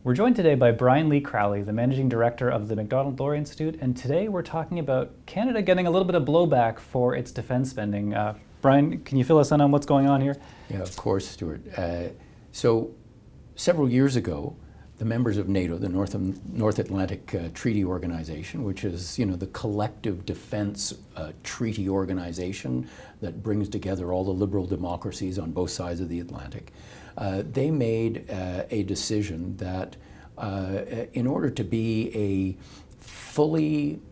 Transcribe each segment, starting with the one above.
We're joined today by Brian Lee Crowley, the Managing Director of the Macdonald-Laurier Institute, and today we're talking about Canada getting a little bit of blowback for its defense spending. Brian, can you fill us in on what's going on here? Yeah, of course, Stuart. So several years ago, the members of NATO, the North Atlantic Treaty Organization, which is, the collective defense treaty organization that brings together all the liberal democracies on both sides of the Atlantic, they made a decision that in order to be a fully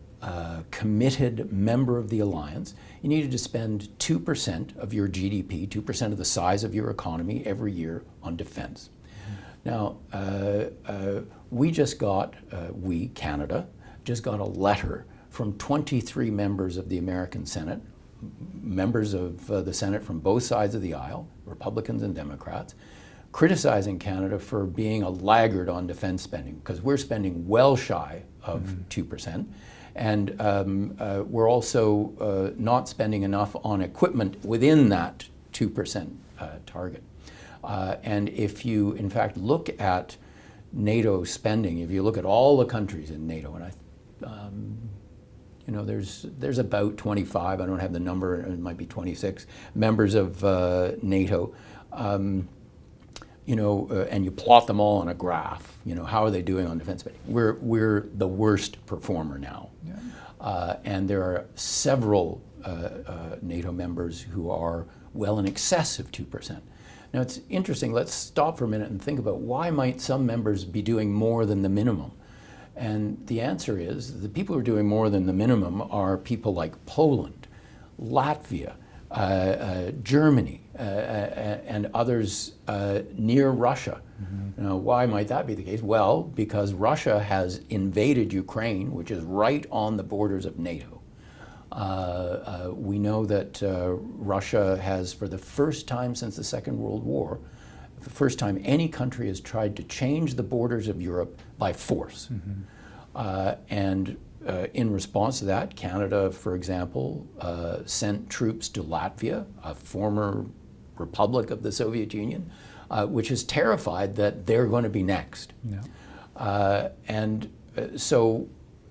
committed member of the alliance, you needed to spend 2% of your GDP, 2% of the size of your economy every year on defense. Now, Canada, just got a letter from 23 members of the American Senate, members of the Senate from both sides of the aisle, Republicans and Democrats, criticizing Canada for being a laggard on defense spending, because we're spending well shy of 2%. And we're also not spending enough on equipment within that 2% target. And if you, in fact, look at NATO spending, if you look at all the countries in NATO, and there's about 25, I don't have the number, it might be 26 members of NATO, and you plot them all on a graph, how are they doing on defense spending? We're the worst performer now. Yeah. And there are several NATO members who are well in excess of 2%. Now it's interesting, let's stop for a minute and think about why might some members be doing more than the minimum? And the answer is the people who are doing more than the minimum are people like Poland, Latvia, Germany, and others near Russia. Mm-hmm. Now, why might that be the case? Well, because Russia has invaded Ukraine, which is right on the borders of NATO. We know that Russia has, for the first time since the Second World War, the first time any country has tried to change the borders of Europe by force. Mm-hmm. And in response to that, Canada, for example, sent troops to Latvia, a former republic of the Soviet Union, which is terrified that they're going to be next. Yeah. So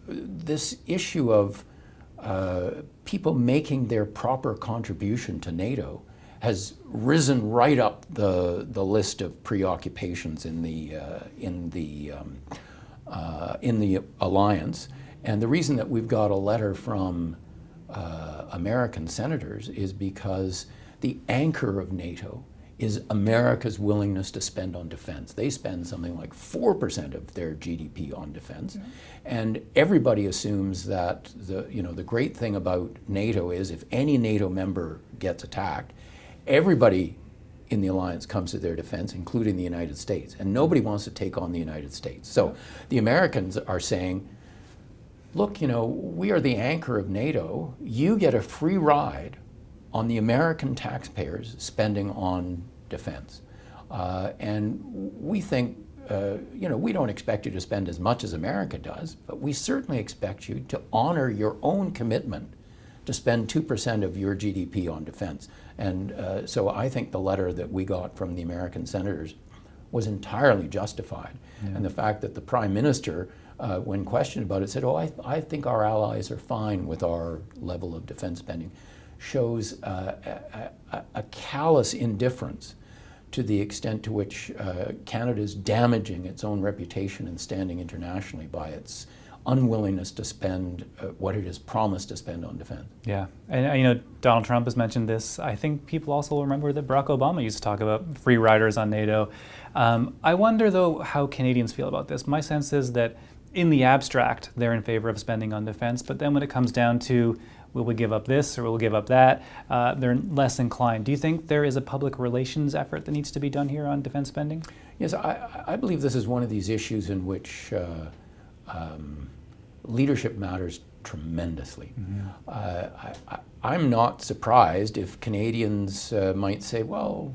this issue of people making their proper contribution to NATO has risen right up the list of preoccupations in the alliance. And the reason that we've got a letter from American senators is because the anchor of NATO is America's willingness to spend on defense. They spend something like 4% of their GDP on defense. Yeah. And everybody assumes that the great thing about NATO is if any NATO member gets attacked, everybody in the alliance comes to their defense, including the United States. And nobody wants to take on the United States. So the Americans are saying, look, we are the anchor of NATO. You get a free ride on the American taxpayers spending on defense. And we think, we don't expect you to spend as much as America does, but we certainly expect you to honor your own commitment to spend 2% of your GDP on defense. And so I think the letter that we got from the American senators was entirely justified. Yeah. And the fact that the Prime Minister, when questioned about it, said, I think our allies are fine with our level of defense spending, shows a callous indifference to the extent to which Canada is damaging its own reputation and standing internationally by its unwillingness to spend what it has promised to spend on defense. Yeah, and Donald Trump has mentioned this. I think people also will remember that Barack Obama used to talk about free riders on NATO. I wonder, though, how Canadians feel about this. My sense is that in the abstract, they're in favor of spending on defense, but then when it comes down to will we give up this or will we give up that, they're less inclined. Do you think there is a public relations effort that needs to be done here on defense spending? Yes, I believe this is one of these issues in which leadership matters tremendously. Mm-hmm. I'm not surprised if Canadians might say, well,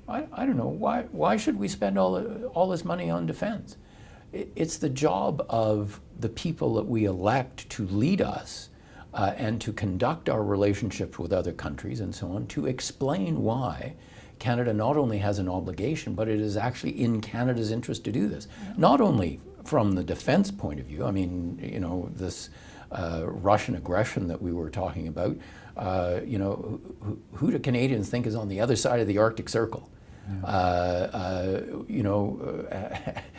I don't know, why should we spend all this money on defense? It's the job of the people that we elect to lead us and to conduct our relationships with other countries and so on, to explain why Canada not only has an obligation, but it is actually in Canada's interest to do this. Not only from the defense point of view, I mean, you know, this Russian aggression that we were talking about, you know, who do Canadians think is on the other side of the Arctic Circle? You know,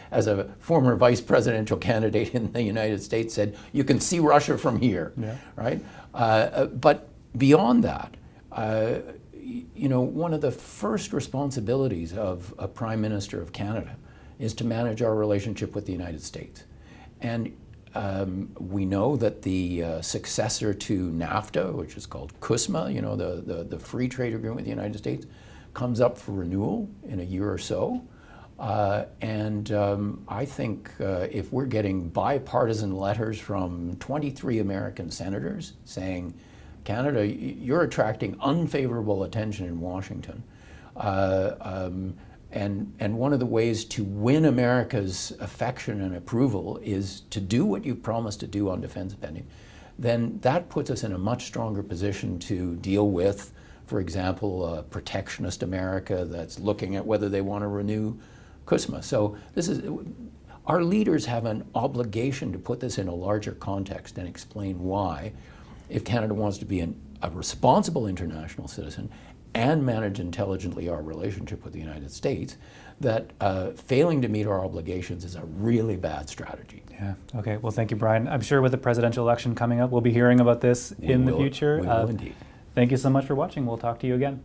as a former vice presidential candidate in the United States said, you can see Russia from here, right? But beyond that, you know, one of the first responsibilities of a Prime Minister of Canada is to manage our relationship with the United States. And we know that the successor to NAFTA, which is called CUSMA, you know, the free trade agreement with the United States, comes up for renewal in a year or so. I think if we're getting bipartisan letters from 23 American senators saying, Canada, you're attracting unfavorable attention in Washington. And one of the ways to win America's affection and approval is to do what you've promised to do on defense spending, then that puts us in a much stronger position to deal with, for example, a protectionist America that's looking at whether they want to renew CUSMA. So this is, our leaders have an obligation to put this in a larger context and explain why, if Canada wants to be a responsible international citizen and manage intelligently our relationship with the United States, that failing to meet our obligations is a really bad strategy. Yeah, okay, well thank you, Brian. I'm sure with the presidential election coming up, we'll be hearing about this in the future. We will indeed. Thank you so much for watching. We'll talk to you again.